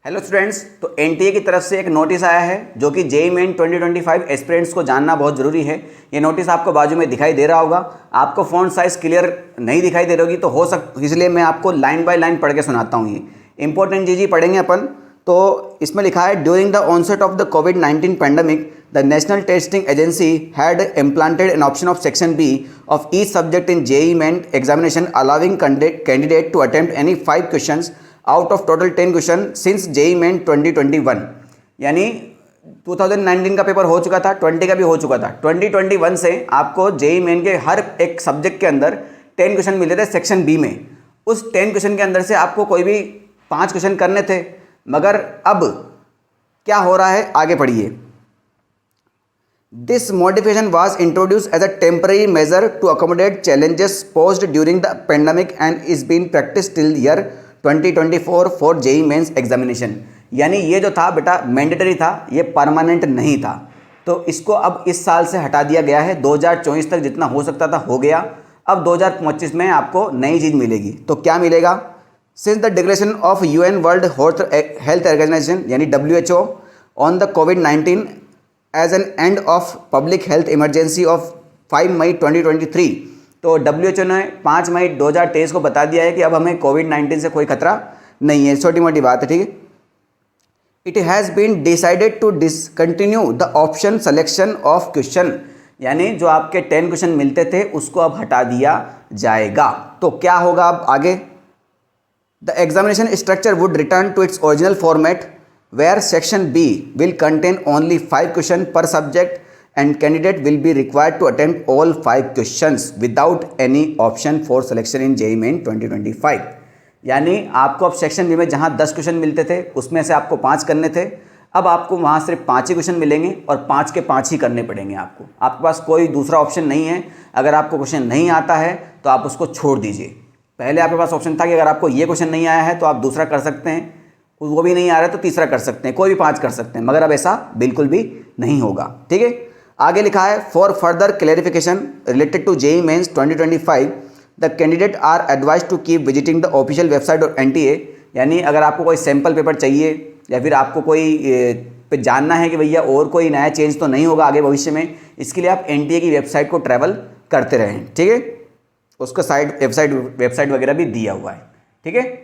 Hello students, तो NTA की तरफ से एक नोटिस आया है जो कि जेईई मेन 2025 एस्पिरेंट्स को जानना बहुत ज़रूरी है। ये नोटिस आपको बाजू में दिखाई दे रहा होगा। आपको फ़ॉन्ट साइज़ क्लियर नहीं दिखाई दे रही होगी, तो हो इसलिए मैं आपको लाइन बाय लाइन पढ़ के सुनाता हूँ। ये इंपॉर्टेंट चीज़ ही पढ़ेंगे अपन। तो इसमें लिखा है, during the onset of the कोविड-19 pandemic the national testing agency had implanted an option of section B of each subject in JEE Main examination allowing candidate to attempt any 5 questions out of total 10 question since JEE Main 2021। यानी 2019 का paper हो चुका था, 20 का भी हो चुका था। 2021 से आपको जेईई मेन के हर एक सब्जेक्ट के अंदर 10 क्वेश्चन मिले थे सेक्शन बी में। उस 10 क्वेश्चन के अंदर से आपको कोई भी 5 क्वेश्चन करने थे, मगर अब क्या हो रहा है, आगे पढ़िए। This modification was introduced as a temporary measure to accommodate challenges posed during the pandemic and is being practiced till year 2024 for JEE Mains examination. यानी ये जो था बेटा मैंडेटरी था, ये परमानेंट नहीं था। तो इसको अब इस साल से हटा दिया गया है। 2024 तक जितना हो सकता था हो गया। अब 2025 में आपको नई चीज़ मिलेगी। तो क्या मिलेगा? Since the declaration of UN World Health Organisation यानी WHO ऑन द कोविड-19 as an end of public health emergency of 5 May 2023, तो WHO ने 5 मई 2023 को बता दिया है कि अब हमें कोविड-19 से कोई खतरा नहीं है। छोटी मोटी बात है, ठीक है। It has been decided to discontinue the option selection of question, यानी जो आपके 10 क्वेश्चन मिलते थे उसको अब हटा दिया जाएगा। तो क्या होगा अब आगे? The examination structure would return to its original format where section B will contain only 5 questions per subject and candidate will be required to attempt all 5 questions without any option for selection in JEE Main 2025। यानी आपको अब section B में जहां 10 question मिलते थे उसमें से आपको 5 करने थे, अब आपको वहां सिर्फ 5 ही क्वेश्चन मिलेंगे और 5 के 5 ही करने पड़ेंगे आपको। आपके पास कोई दूसरा ऑप्शन नहीं है। अगर आपको क्वेश्चन नहीं आता है तो आप उसको छोड़ दीजिए। पहले आपके पास ऑप्शन था कि अगर आपको ये क्वेश्चन नहीं आया है तो आप दूसरा कर सकते हैं, वो भी नहीं आ रहा है तो तीसरा कर सकते हैं, कोई भी 5 कर सकते हैं, मगर अब ऐसा बिल्कुल भी नहीं होगा। ठीक है, आगे लिखा है, for further clarification related to JEE Mains 2025 the candidate are advise to keep visiting the official website of NTA. यानी अगर आपको कोई सैम्पल पेपर चाहिए या फिर आपको कोई जानना है कि भैया और कोई नया चेंज तो नहीं होगा आगे भविष्य में, इसके लिए आप एनटीए की वेबसाइट को ट्रैवल करते रहें। ठीक है, उसका वेबसाइट वगैरह भी दिया हुआ है। ठीक है।